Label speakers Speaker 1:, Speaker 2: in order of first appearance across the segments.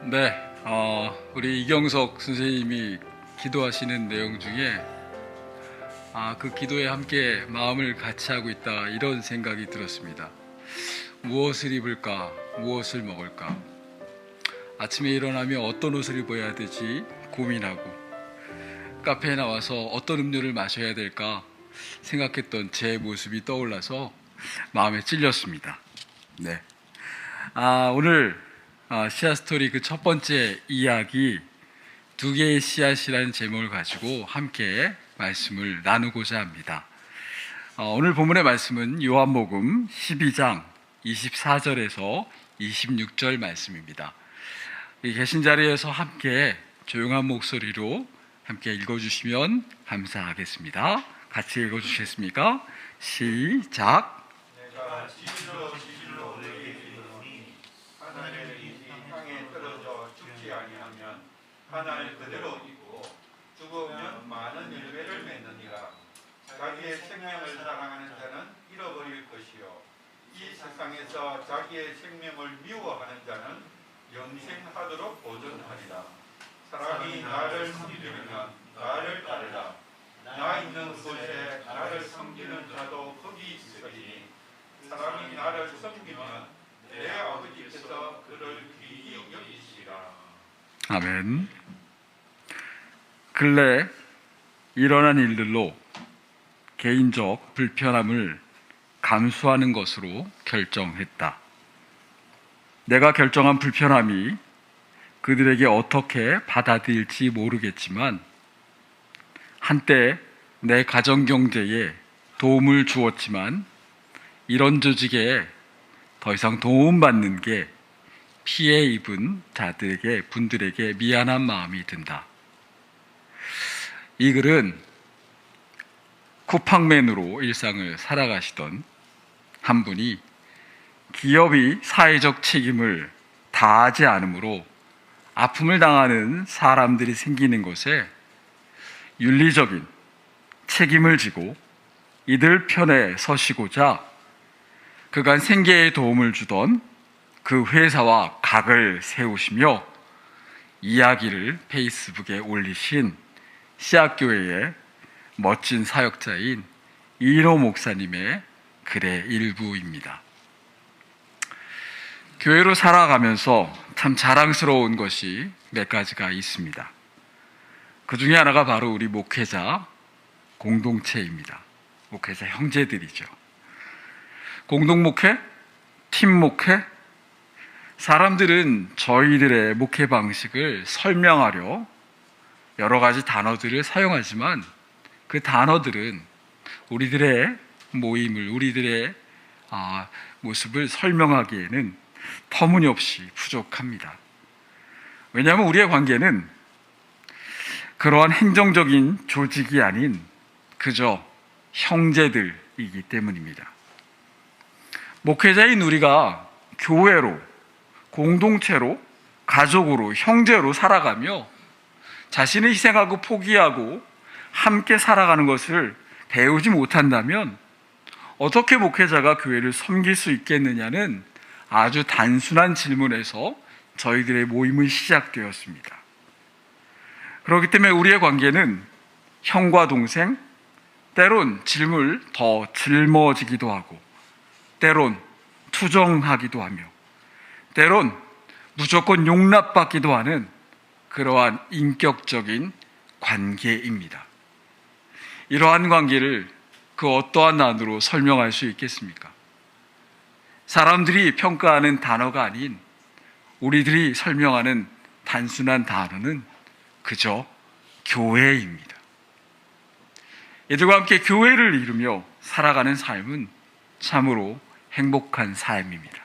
Speaker 1: 네, 우리 이경석 선생님이 기도하시는 내용 중에 그 기도에 함께 마음을 같이 하고 있다 이런 생각이 들었습니다. 무엇을 입을까? 무엇을 먹을까? 아침에 일어나면 어떤 옷을 입어야 되지 고민하고 카페에 나와서 어떤 음료를 마셔야 될까 생각했던 제 모습이 떠올라서 마음에 찔렸습니다. 네. 오늘 씨앗 스토리 그 첫 번째 이야기 두 개의 씨앗이라는 제목을 가지고 함께 말씀을 나누고자 합니다. 오늘 본문의 말씀은 요한복음 12장 24절에서 26절 말씀입니다. 계신 자리에서 함께 조용한 목소리로 함께 읽어주시면 감사하겠습니다. 같이 읽어주시겠습니까? 시작.
Speaker 2: 내가 지질로 내게 이르노니 하나를 이 땅에 떨어져 죽지 아니하면 하나를 그대로 있고 죽으면 많은 열매를 맺느니라. 자기의 생명을 사랑하는 자는 잃어버릴 것이요 이 세상에서 자기의 생명을 미워하는 자는 영생하도록 보존하리라. 사람이 나를 섬기려면 나를 따르라. 나 있는 곳에 나를 섬기는 자도 거기 있으리니 사람이 나를 섬기면 내 아버지께서 그를 귀히 여기시리라.
Speaker 1: 아멘. 근래 일어난 일들로 개인적 불편함을 감수하는 것으로 결정했다. 내가 결정한 불편함이 그들에게 어떻게 받아들일지 모르겠지만 한때 내 가정 경제에 도움을 주었지만 이런 조직에 더 이상 도움받는 게 피해 입은 분들에게 미안한 마음이 든다. 이 글은 쿠팡맨으로 일상을 살아가시던 한 분이 기업이 사회적 책임을 다하지 않으므로 아픔을 당하는 사람들이 생기는 것에 윤리적인 책임을 지고 이들 편에 서시고자 그간 생계에 도움을 주던 그 회사와 각을 세우시며 이야기를 페이스북에 올리신 씨앗교회의 멋진 사역자인 이인호 목사님의 글의 일부입니다. 교회로 살아가면서 참 자랑스러운 것이 몇 가지가 있습니다. 그 중에 하나가 바로 우리 목회자 공동체입니다. 목회자 형제들이죠. 공동 목회, 팀 목회, 사람들은 저희들의 목회 방식을 설명하려 여러 가지 단어들을 사용하지만 그 단어들은 우리들의 모임을, 우리들의 모습을 설명하기에는 터무니없이 부족합니다. 왜냐하면 우리의 관계는 그러한 행정적인 조직이 아닌 그저 형제들이기 때문입니다. 목회자인 우리가 교회로, 공동체로, 가족으로, 형제로 살아가며 자신을 희생하고 포기하고 함께 살아가는 것을 배우지 못한다면 어떻게 목회자가 교회를 섬길 수 있겠느냐는 아주 단순한 질문에서 저희들의 모임은 시작되었습니다. 그렇기 때문에 우리의 관계는 형과 동생, 때론 더 짊어지기도 하고 때론 투정하기도 하며 때론 무조건 용납받기도 하는 그러한 인격적인 관계입니다. 이러한 관계를 그 어떠한 단어로 설명할 수 있겠습니까? 사람들이 평가하는 단어가 아닌 우리들이 설명하는 단순한 단어는 그저 교회입니다. 이들과 함께 교회를 이루며 살아가는 삶은 참으로 행복한 삶입니다.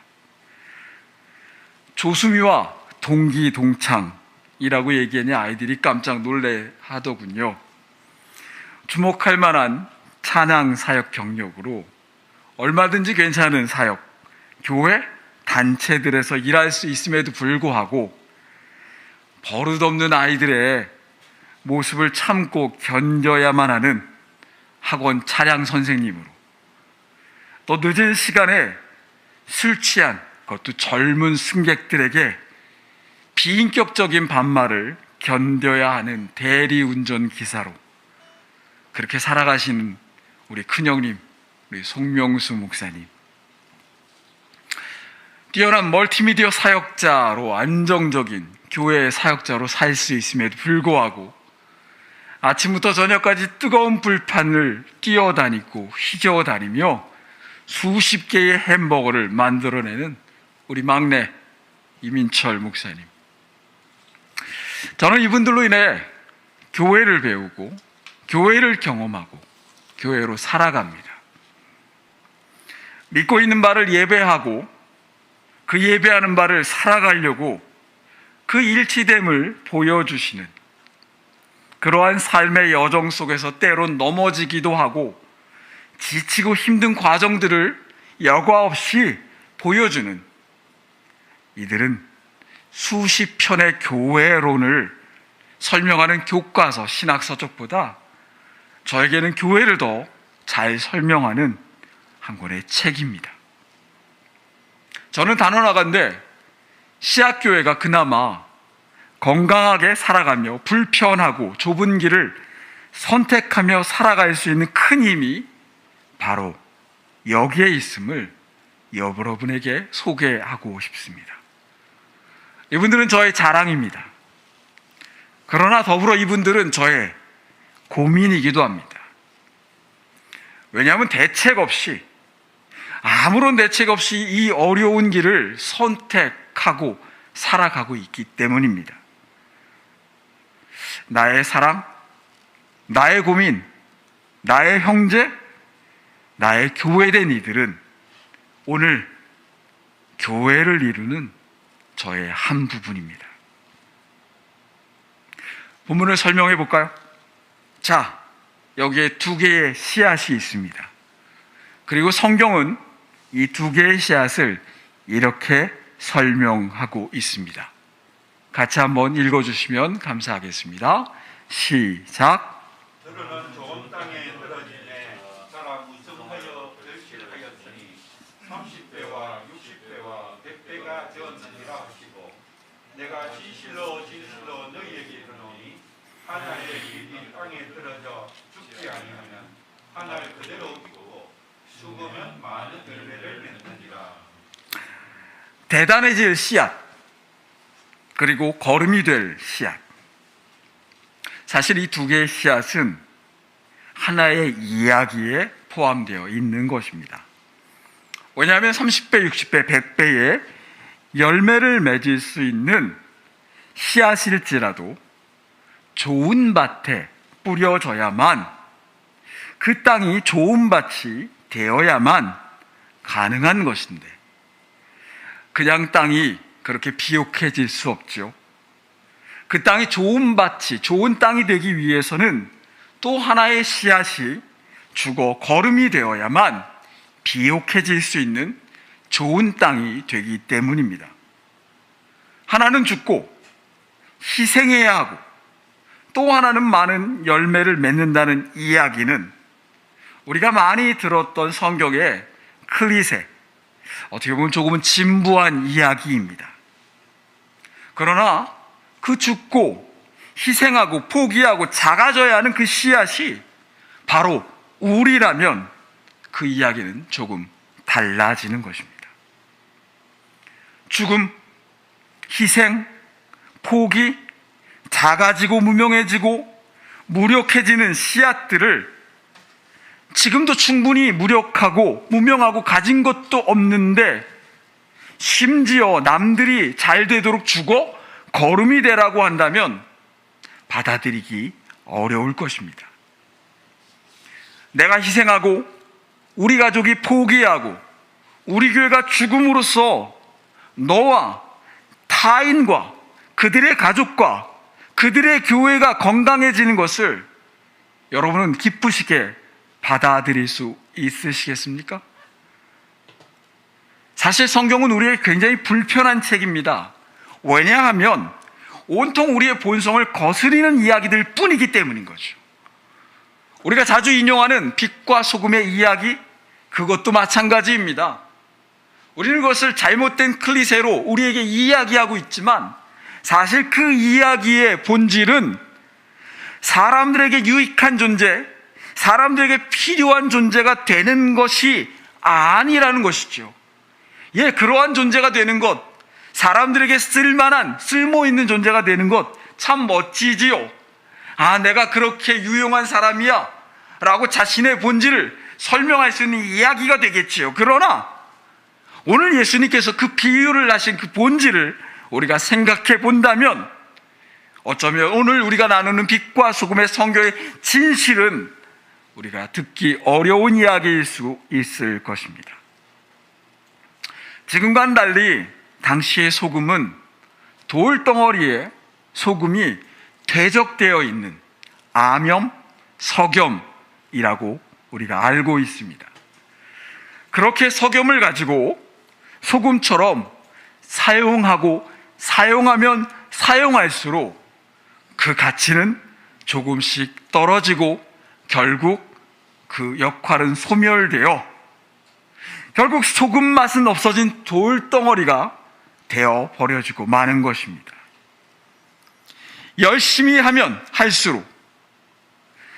Speaker 1: 조수미와 동기동창이라고 얘기하니 아이들이 깜짝 놀래 하더군요. 주목할 만한 찬양 사역 경력으로 얼마든지 괜찮은 사역, 교회, 단체들에서 일할 수 있음에도 불구하고 버릇없는 아이들의 모습을 참고 견뎌야만 하는 학원 차량 선생님으로 또 늦은 시간에 술 취한 그것도 젊은 승객들에게 비인격적인 반말을 견뎌야 하는 대리운전 기사로 그렇게 살아가시는 우리 큰형님, 우리 송명수 목사님. 뛰어난 멀티미디어 사역자로 안정적인 교회의 사역자로 살 수 있음에도 불구하고 아침부터 저녁까지 뜨거운 불판을 뛰어다니고 휘저어다니며 수십 개의 햄버거를 만들어내는 우리 막내 이민철 목사님. 저는 이분들로 인해 교회를 배우고 교회를 경험하고 교회로 살아갑니다. 믿고 있는 바를 예배하고 그 예배하는 바를 살아가려고 그 일치됨을 보여주시는 그러한 삶의 여정 속에서 때론 넘어지기도 하고 지치고 힘든 과정들을 여과 없이 보여주는 이들은 수십 편의 교회론을 설명하는 교과서, 신학서적보다 저에게는 교회를 더 잘 설명하는 한 권의 책입니다. 저는 단언하건대 씨앗교회가 그나마 건강하게 살아가며 불편하고 좁은 길을 선택하며 살아갈 수 있는 큰 힘이 바로 여기에 있음을 여러분에게 소개하고 싶습니다. 이분들은 저의 자랑입니다. 그러나 더불어 이분들은 저의 고민이기도 합니다. 왜냐하면 아무런 대책 없이 이 어려운 길을 선택하고 살아가고 있기 때문입니다. 나의 사랑, 나의 고민, 나의 형제, 나의 교회된 이들은 오늘 교회를 이루는 저의 한 부분입니다. 본문을 설명해 볼까요? 자, 여기에 두 개의 씨앗이 있습니다. 그리고 성경은 이 두 개의 씨앗을 이렇게 설명하고 있습니다. 같이 한번 읽어주시면 감사하겠습니다. 시작.
Speaker 2: 들으는 좋은 땅에 떨어지네 자라 무성하여 결실하였으니 30배와 60배와 100배가 되었느니라 하시고 내가 진실로 너희에게 이르노니 하나의 일이 땅에 떨어져 죽지 아니하면 하나를 그대로 있고 죽으면 많은 열매를 맺느니라.
Speaker 1: 대단해질 씨앗, 그리고 거름이 될 씨앗. 사실 이 두 개의 씨앗은 하나의 이야기에 포함되어 있는 것입니다. 왜냐하면 30배, 60배, 100배의 열매를 맺을 수 있는 씨앗일지라도 좋은 밭에 뿌려져야만, 그 땅이 좋은 밭이 되어야만 가능한 것인데 그냥 땅이 그렇게 비옥해질 수 없죠. 그 땅이 좋은 밭이, 좋은 땅이 되기 위해서는 또 하나의 씨앗이 죽어 거름이 되어야만 비옥해질 수 있는 좋은 땅이 되기 때문입니다. 하나는 죽고 희생해야 하고 또 하나는 많은 열매를 맺는다는 이야기는 우리가 많이 들었던 성경의 클리셰, 어떻게 보면 조금은 진부한 이야기입니다. 그러나 그 죽고 희생하고 포기하고 작아져야 하는 그 씨앗이 바로 우리라면 그 이야기는 조금 달라지는 것입니다. 죽음, 희생, 포기, 작아지고 무명해지고 무력해지는 씨앗들을 지금도 충분히 무력하고 무명하고 가진 것도 없는데 심지어 남들이 잘 되도록 죽어 거름이 되라고 한다면 받아들이기 어려울 것입니다. 내가 희생하고 우리 가족이 포기하고 우리 교회가 죽음으로써 너와 타인과 그들의 가족과 그들의 교회가 건강해지는 것을 여러분은 기쁘시게 받아들일 수 있으시겠습니까? 사실 성경은 우리에게 굉장히 불편한 책입니다. 왜냐하면 온통 우리의 본성을 거스리는 이야기들 뿐이기 때문인 거죠. 우리가 자주 인용하는 빛과 소금의 이야기, 그것도 마찬가지입니다. 우리는 그것을 잘못된 클리셰로 우리에게 이야기하고 있지만 사실 그 이야기의 본질은 사람들에게 유익한 존재, 사람들에게 필요한 존재가 되는 것이 아니라는 것이죠. 예, 그러한 존재가 되는 것, 사람들에게 쓸만한, 쓸모 있는 존재가 되는 것 참 멋지지요. 아, 내가 그렇게 유용한 사람이야 라고 자신의 본질을 설명할 수 있는 이야기가 되겠지요. 그러나 오늘 예수님께서 그 비유를 하신 그 본질을 우리가 생각해 본다면 어쩌면 오늘 우리가 나누는 빛과 소금의 성경의 진실은 우리가 듣기 어려운 이야기일 수 있을 것입니다. 지금과는 달리 당시의 소금은 돌덩어리에 소금이 퇴적되어 있는 암염, 석염이라고 우리가 알고 있습니다. 그렇게 석염을 가지고 소금처럼 사용하고 사용하면 사용할수록 그 가치는 조금씩 떨어지고 결국 그 역할은 소멸되어 결국 소금 맛은 없어진 돌덩어리가 되어 버려지고 마는 것입니다. 열심히 하면 할수록,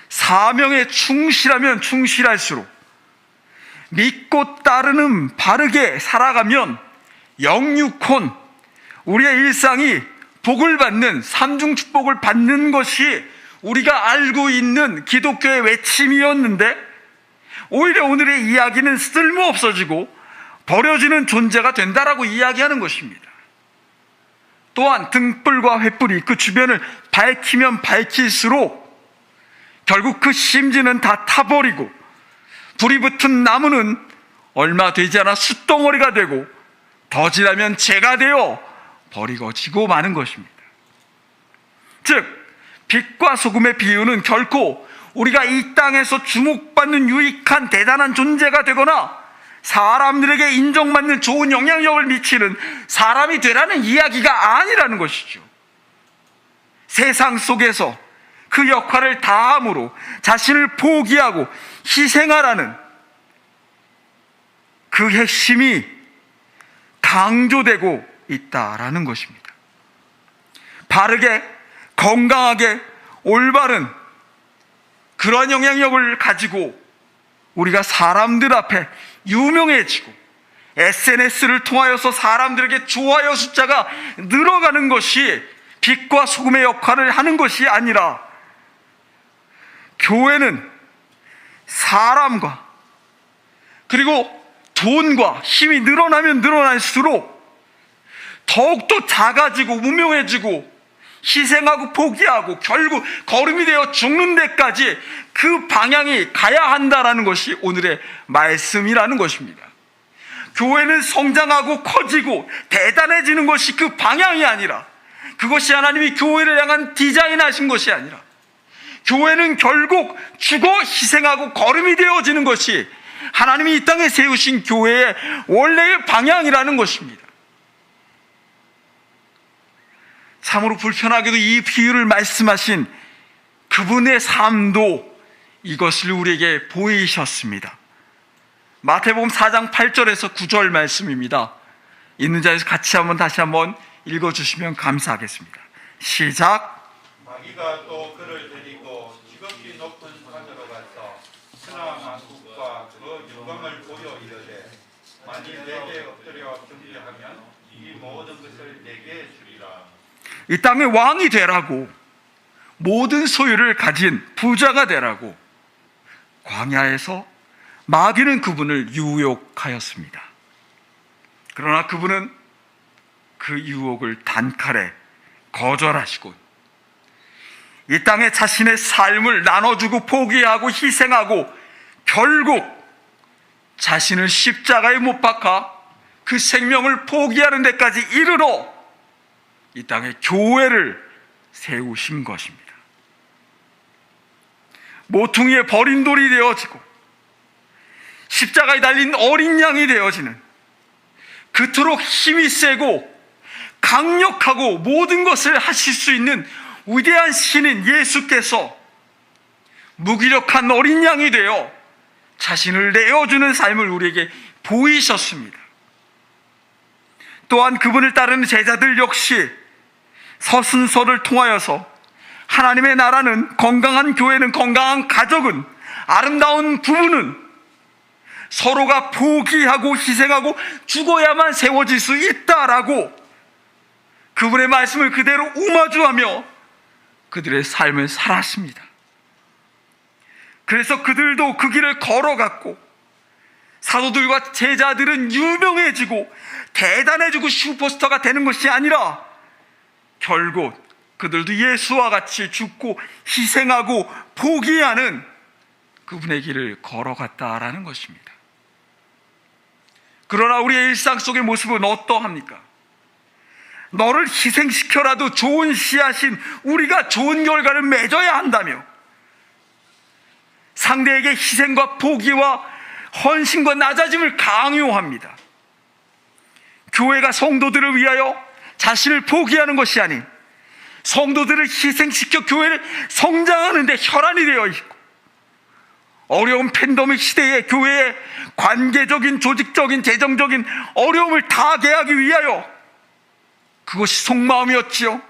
Speaker 1: 사명에 충실하면 충실할수록, 믿고 따르는 바르게 살아가면 영육혼, 우리의 일상이 복을 받는, 삼중 축복을 받는 것이 우리가 알고 있는 기독교의 외침이었는데 오히려 오늘의 이야기는 쓸모없어지고 버려지는 존재가 된다라고 이야기하는 것입니다. 또한 등불과 횃불이 그 주변을 밝히면 밝힐수록 결국 그 심지는 다 타버리고 불이 붙은 나무는 얼마 되지 않아 숯덩어리가 되고 더 지나면 재가 되어 버리고지고 마는 것입니다. 즉 빛과 소금의 비유는 결코 우리가 이 땅에서 주목받는 유익한 대단한 존재가 되거나 사람들에게 인정받는 좋은 영향력을 미치는 사람이 되라는 이야기가 아니라는 것이죠. 세상 속에서 그 역할을 다함으로 자신을 포기하고 희생하라는 그 핵심이 강조되고 있다라는 것입니다. 바르게, 건강하게, 올바른 그런 영향력을 가지고 우리가 사람들 앞에 유명해지고 SNS를 통하여서 사람들에게 좋아요 숫자가 늘어가는 것이 빛과 소금의 역할을 하는 것이 아니라 교회는 사람과 그리고 돈과 힘이 늘어나면 늘어날수록 더욱더 작아지고 무명해지고 희생하고 포기하고 결국 거름이 되어 죽는 데까지 그 방향이 가야 한다라는 것이 오늘의 말씀이라는 것입니다. 교회는 성장하고 커지고 대단해지는 것이 그 방향이 아니라, 그것이 하나님이 교회를 향한 디자인하신 것이 아니라, 교회는 결국 죽어 희생하고 거름이 되어지는 것이 하나님이 이 땅에 세우신 교회의 원래의 방향이라는 것입니다. 참으로 불편하게도 이 비유를 말씀하신 그분의 삶도 이것을 우리에게 보이셨습니다. 마태복음 4장 8절에서 9절 말씀입니다. 있는 자에서 같이 다시 한번 읽어주시면 감사하겠습니다. 시작.
Speaker 2: 마귀가 또 그를 데리고 지극히 높은 산으로 가서 천하 만국과 그 영광을 보여 이르되 만일 내게 엎드려 경배하면 이 모든 것을 내게 주리라.
Speaker 1: 이 땅의 왕이 되라고, 모든 소유를 가진 부자가 되라고 광야에서 마귀는 그분을 유혹하였습니다. 그러나 그분은 그 유혹을 단칼에 거절하시고 이 땅에 자신의 삶을 나눠주고 포기하고 희생하고 결국 자신을 십자가에 못 박아 그 생명을 포기하는 데까지 이르러 이 땅에 교회를 세우신 것입니다. 모퉁이에 버린 돌이 되어지고 십자가에 달린 어린 양이 되어지는, 그토록 힘이 세고 강력하고 모든 것을 하실 수 있는 위대한 신인 예수께서 무기력한 어린 양이 되어 자신을 내어주는 삶을 우리에게 보이셨습니다. 또한 그분을 따르는 제자들 역시 서순서를 통하여서 하나님의 나라는, 건강한 교회는, 건강한 가족은, 아름다운 부부는 서로가 포기하고 희생하고 죽어야만 세워질 수 있다라고 그분의 말씀을 그대로 우마주하며 그들의 삶을 살았습니다. 그래서 그들도 그 길을 걸어갔고, 사도들과 제자들은 유명해지고 대단해지고 슈퍼스타가 되는 것이 아니라 결국 그들도 예수와 같이 죽고 희생하고 포기하는 그분의 길을 걸어갔다라는 것입니다. 그러나 우리의 일상 속의 모습은 어떠합니까? 너를 희생시켜라도 좋은 씨앗인 우리가 좋은 결과를 맺어야 한다며 상대에게 희생과 포기와 헌신과 낮아짐을 강요합니다. 교회가 성도들을 위하여 자신을 포기하는 것이 아닌 성도들을 희생시켜 교회를 성장하는 데 혈안이 되어 있고, 어려운 팬데믹 시대에 교회의 관계적인, 조직적인, 재정적인 어려움을 타개하기 위하여 그것이 속마음이었지요.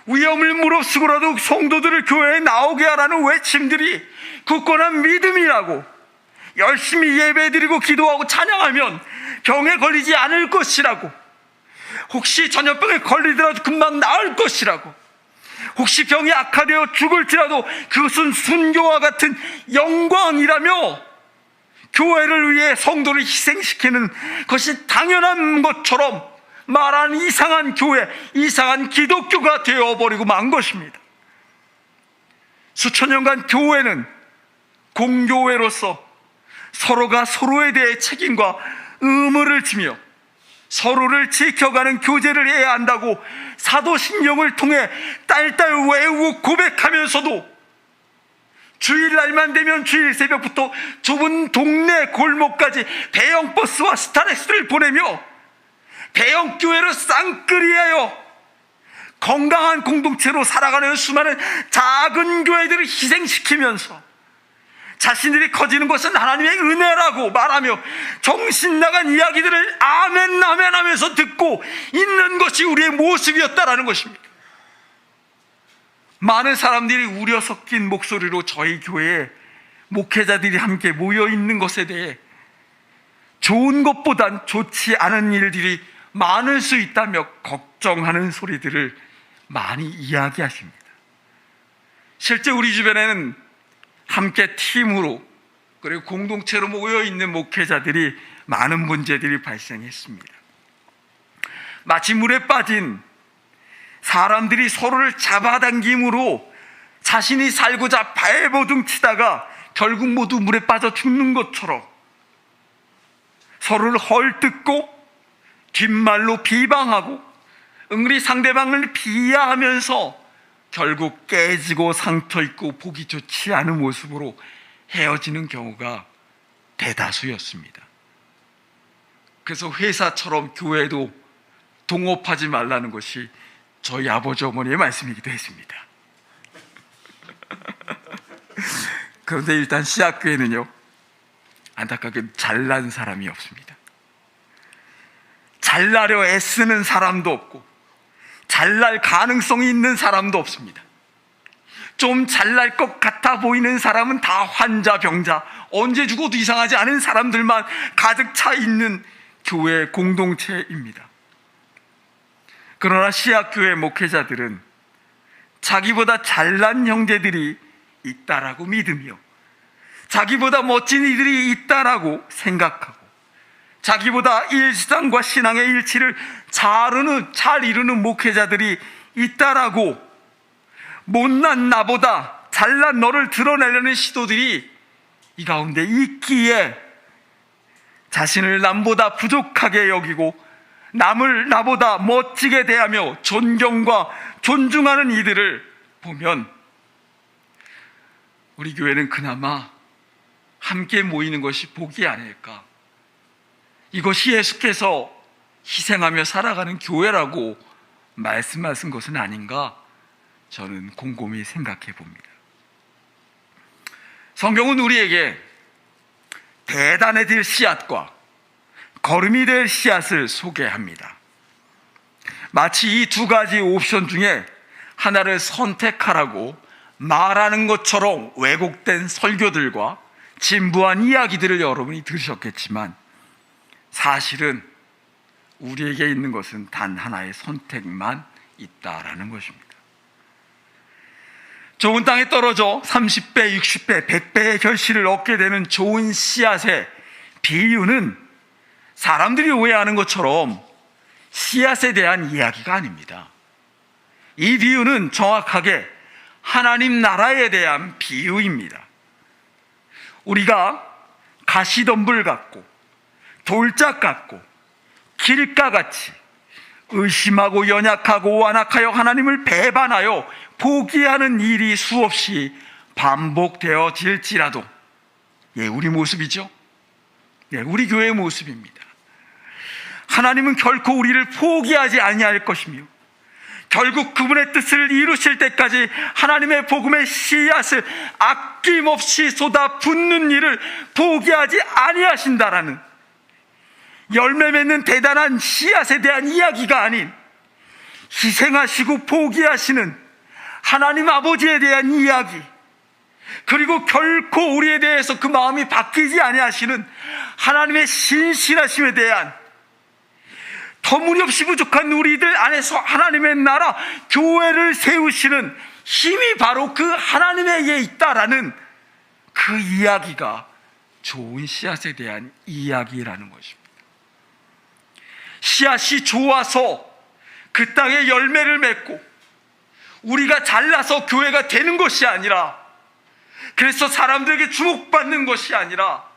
Speaker 1: 위험을 무릅쓰고라도 성도들을 교회에 나오게 하라는 외침들이 굳건한 믿음이라고, 열심히 예배드리고 기도하고 찬양하면 병에 걸리지 않을 것이라고, 혹시 전염병에 걸리더라도 금방 나을 것이라고, 혹시 병이 악화되어 죽을지라도 그것은 순교와 같은 영광이라며 교회를 위해 성도를 희생시키는 것이 당연한 것처럼 말하는 이상한 교회, 이상한 기독교가 되어버리고 만 것입니다. 수천 년간 교회는 공교회로서 서로가 서로에 대해 책임과 의무를 지며 서로를 지켜가는 교제를 해야 한다고 사도신경을 통해 딸딸 외우고 고백하면서도 주일날만 되면 주일 새벽부터 좁은 동네 골목까지 대형버스와 스타렉스를 보내며 대형교회로 쌍끌이하여 건강한 공동체로 살아가는 수많은 작은 교회들을 희생시키면서 자신들이 커지는 것은 하나님의 은혜라고 말하며 정신 나간 이야기들을 아멘 아멘 하면서 듣고 있는 것이 우리의 모습이었다라는 것입니다. 많은 사람들이 우려 섞인 목소리로 저희 교회에 목회자들이 함께 모여 있는 것에 대해 좋은 것보단 좋지 않은 일들이 많을 수 있다며 걱정하는 소리들을 많이 이야기하십니다. 실제 우리 주변에는 함께 팀으로 그리고 공동체로 모여 있는 목회자들이 많은 문제들이 발생했습니다. 마치 물에 빠진 사람들이 서로를 잡아당김으로 자신이 살고자 발버둥 치다가 결국 모두 물에 빠져 죽는 것처럼 서로를 헐뜯고 뒷말로 비방하고 은근히 상대방을 비하하면서 결국 깨지고 상처 입고 보기 좋지 않은 모습으로 헤어지는 경우가 대다수였습니다. 그래서 회사처럼 교회도 동업하지 말라는 것이 저희 아버지 어머니의 말씀이기도 했습니다. 그런데 일단 씨앗교회는요, 안타깝게 잘난 사람이 없습니다. 잘나려 애쓰는 사람도 없고 잘날 가능성이 있는 사람도 없습니다. 좀 잘날 것 같아 보이는 사람은 다 환자, 병자, 언제 죽어도 이상하지 않은 사람들만 가득 차 있는 교회 공동체입니다. 그러나 씨앗교회 목회자들은 자기보다 잘난 형제들이 있다라고 믿으며 자기보다 멋진 이들이 있다라고 생각하고 자기보다 일상과 신앙의 일치를 잘 이루는 목회자들이 있다라고 못난 나보다 잘난 너를 드러내려는 시도들이 이 가운데 있기에 자신을 남보다 부족하게 여기고 남을 나보다 멋지게 대하며 존경과 존중하는 이들을 보면 우리 교회는 그나마 함께 모이는 것이 복이 아닐까, 이것이 예수께서 희생하며 살아가는 교회라고 말씀하신 것은 아닌가 저는 곰곰이 생각해 봅니다. 성경은 우리에게 대단해질 씨앗과 거름이 될 씨앗을 소개합니다. 마치 이 두 가지 옵션 중에 하나를 선택하라고 말하는 것처럼 왜곡된 설교들과 진부한 이야기들을 여러분이 들으셨겠지만, 사실은 우리에게 있는 것은 단 하나의 선택만 있다라는 것입니다. 좋은 땅에 떨어져 30배, 60배, 100배의 결실을 얻게 되는 좋은 씨앗의 비유는 사람들이 오해하는 것처럼 씨앗에 대한 이야기가 아닙니다. 이 비유는 정확하게 하나님 나라에 대한 비유입니다. 우리가 가시덤불 같고 돌짝 같고 길가같이 의심하고 연약하고 완악하여 하나님을 배반하여 포기하는 일이 수없이 반복되어질지라도, 우리 모습이죠. 우리 교회의 모습입니다. 하나님은 결코 우리를 포기하지 아니할 것이며, 결국 그분의 뜻을 이루실 때까지 하나님의 복음의 씨앗을 아낌없이 쏟아 붓는 일을 포기하지 아니하신다라는, 열매 맺는 대단한 씨앗에 대한 이야기가 아닌 희생하시고 포기하시는 하나님 아버지에 대한 이야기, 그리고 결코 우리에 대해서 그 마음이 바뀌지 아니하시는 하나님의 신실하심에 대한, 터무니없이 부족한 우리들 안에서 하나님의 나라 교회를 세우시는 힘이 바로 그 하나님에게 있다라는 그 이야기가 좋은 씨앗에 대한 이야기라는 것입니다. 씨앗이 좋아서 그 땅에 열매를 맺고 우리가 잘나서 교회가 되는 것이 아니라, 그래서 사람들에게 주목받는 것이 아니라,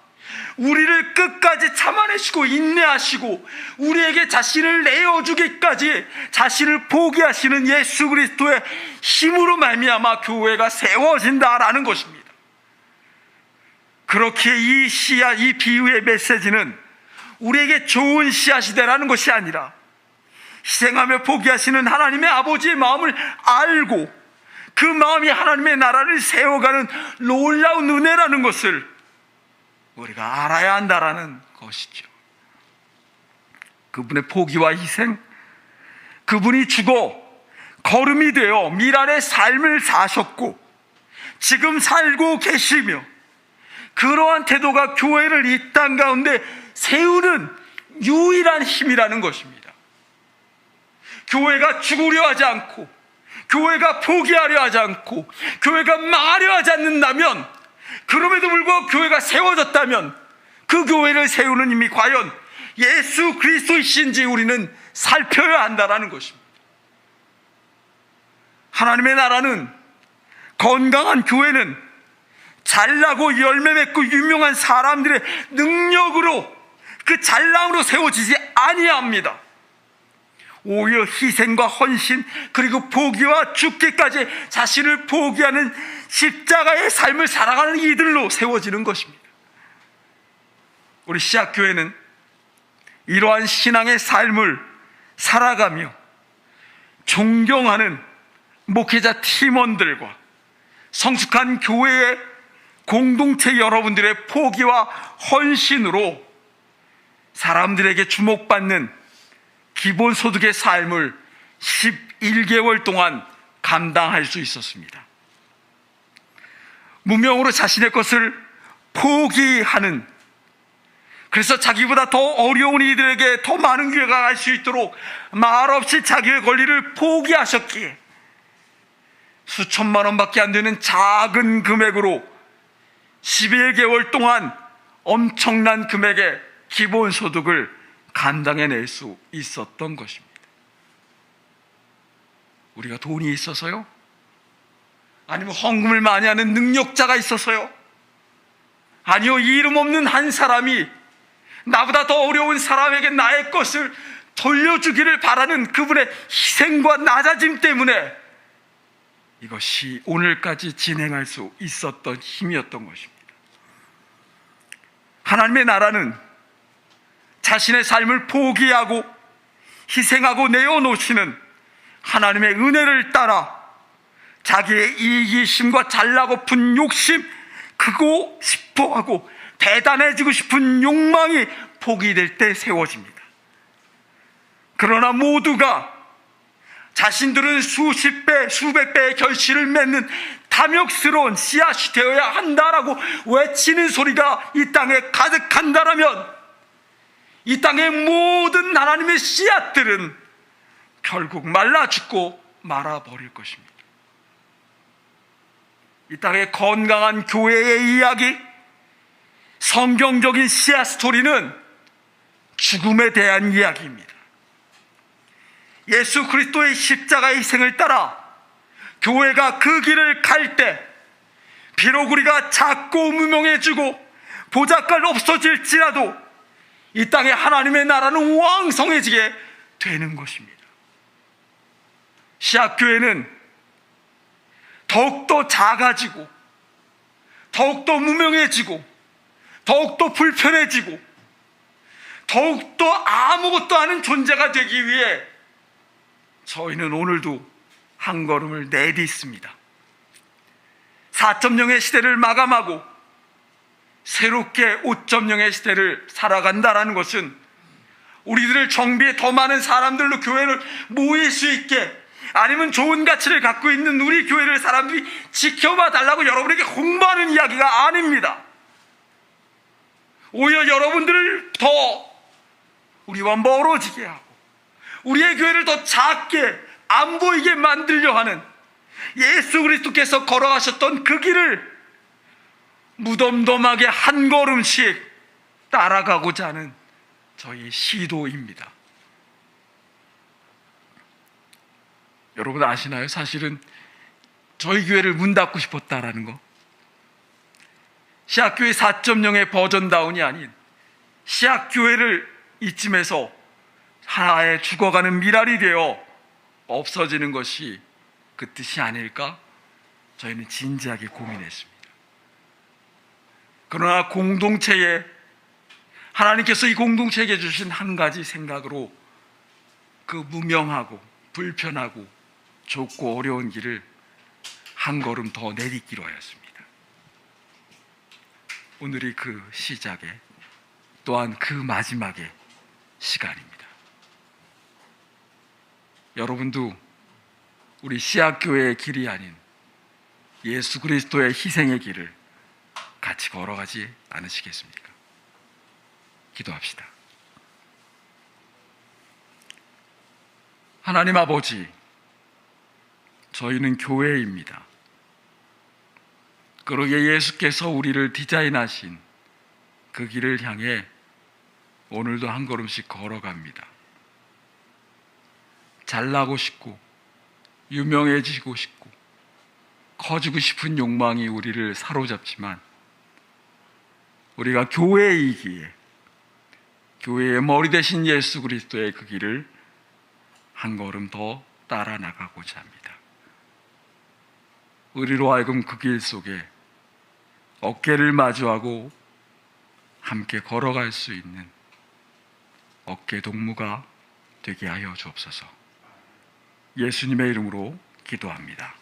Speaker 1: 우리를 끝까지 참아내시고 인내하시고 우리에게 자신을 내어주기까지 자신을 포기하시는 예수 그리스도의 힘으로 말미암아 교회가 세워진다라는 것입니다. 그렇게 이 씨앗, 이 비유의 메시지는 우리에게 좋은 씨앗이 되라는 것이 아니라, 희생하며 포기하시는 하나님의 아버지의 마음을 알고 그 마음이 하나님의 나라를 세워가는 놀라운 은혜라는 것을 우리가 알아야 한다라는 것이죠. 그분의 포기와 희생, 그분이 죽어 거름이 되어 미랄의 삶을 사셨고 지금 살고 계시며, 그러한 태도가 교회를 이 땅 가운데 세우는 유일한 힘이라는 것입니다. 교회가 죽으려 하지 않고, 교회가 포기하려 하지 않고, 교회가 망하려 하지 않는다면, 그럼에도 불구하고 교회가 세워졌다면 그 교회를 세우는 힘이 과연 예수 그리스도이신지 우리는 살펴야 한다는 것입니다. 하나님의 나라는, 건강한 교회는 잘나고 열매 맺고 유명한 사람들의 능력으로, 그 잘남으로 세워지지 아니합니다. 오히려 희생과 헌신, 그리고 포기와 죽기까지 자신을 포기하는 십자가의 삶을 살아가는 이들로 세워지는 것입니다. 우리 씨앗교회는 이러한 신앙의 삶을 살아가며 존경하는 목회자 팀원들과 성숙한 교회의 공동체 여러분들의 포기와 헌신으로 사람들에게 주목받는 기본소득의 삶을 11개월 동안 감당할 수 있었습니다. 무명으로 자신의 것을 포기하는, 그래서 자기보다 더 어려운 이들에게 더 많은 기회가 갈 수 있도록 말없이 자기의 권리를 포기하셨기에 수천만 원밖에 안 되는 작은 금액으로 11개월 동안 엄청난 금액의 기본소득을 감당해낼 수 있었던 것입니다. 우리가 돈이 있어서요? 아니면 헌금을 많이 하는 능력자가 있어서요? 아니요, 이름 없는 한 사람이 나보다 더 어려운 사람에게 나의 것을 돌려주기를 바라는 그분의 희생과 낮아짐 때문에 이것이 오늘까지 진행할 수 있었던 힘이었던 것입니다. 하나님의 나라는 자신의 삶을 포기하고 희생하고 내어놓으시는 하나님의 은혜를 따라 자기의 이기심과 잘나고픈 욕심, 크고 싶어하고 대단해지고 싶은 욕망이 포기될 때 세워집니다. 그러나 모두가 자신들은 수십 배, 수백 배의 결실을 맺는 탐욕스러운 씨앗이 되어야 한다라고 외치는 소리가 이 땅에 가득한다라면 이 땅의 모든 하나님의 씨앗들은 결국 말라 죽고 말아버릴 것입니다. 이 땅의 건강한 교회의 이야기, 성경적인 씨앗 스토리는 죽음에 대한 이야기입니다. 예수 그리스도의 십자가의 희생을 따라 교회가 그 길을 갈 때 비록 우리가 작고 무명해지고 보잘것 없어질지라도 이 땅에 하나님의 나라는 왕성해지게 되는 것입니다. 씨앗교회는 더욱더 작아지고 더욱더 무명해지고 더욱더 불편해지고 더욱더 아무것도 아닌 존재가 되기 위해 저희는 오늘도 한 걸음을 내딛습니다. 4.0의 시대를 마감하고 새롭게 5.0의 시대를 살아간다는 것은 우리들을 정비에 더 많은 사람들로 교회를 모일 수 있게, 아니면 좋은 가치를 갖고 있는 우리 교회를 사람들이 지켜봐 달라고 여러분에게 홍보하는 이야기가 아닙니다. 오히려 여러분들을 더 우리와 멀어지게 하고 우리의 교회를 더 작게 안 보이게 만들려 하는 예수 그리스도께서 걸어가셨던 그 길을 무덤덤하게 한 걸음씩 따라가고자 하는 저희 시도입니다. 여러분 아시나요? 사실은 저희 교회를 문 닫고 싶었다라는 거. 씨앗교회 4.0의 버전다운이 아닌 씨앗교회를 이쯤에서 하나의 죽어가는 미랄이 되어 없어지는 것이 그 뜻이 아닐까? 저희는 진지하게 고민했습니다. 그러나 공동체에, 하나님께서 이 공동체에게 주신 한 가지 생각으로 그 무명하고 불편하고 좁고 어려운 길을 한 걸음 더 내딛기로 하였습니다. 오늘이 그 시작에 또한 그 마지막의 시간입니다. 여러분도 우리 씨앗교회의 길이 아닌 예수 그리스도의 희생의 길을 같이 걸어가지 않으시겠습니까? 기도합시다. 하나님 아버지, 저희는 교회입니다. 그러기에 예수께서 우리를 디자인하신 그 길을 향해 오늘도 한 걸음씩 걸어갑니다. 잘나고 싶고 유명해지고 싶고 커지고 싶은 욕망이 우리를 사로잡지만 우리가 교회이기에 교회의 머리 대신 예수 그리스도의 그 길을 한 걸음 더 따라 나가고자 합니다. 우리로 하여금 그 길 속에 어깨를 마주하고 함께 걸어갈 수 있는 어깨 동무가 되게 하여 주옵소서. 예수님의 이름으로 기도합니다.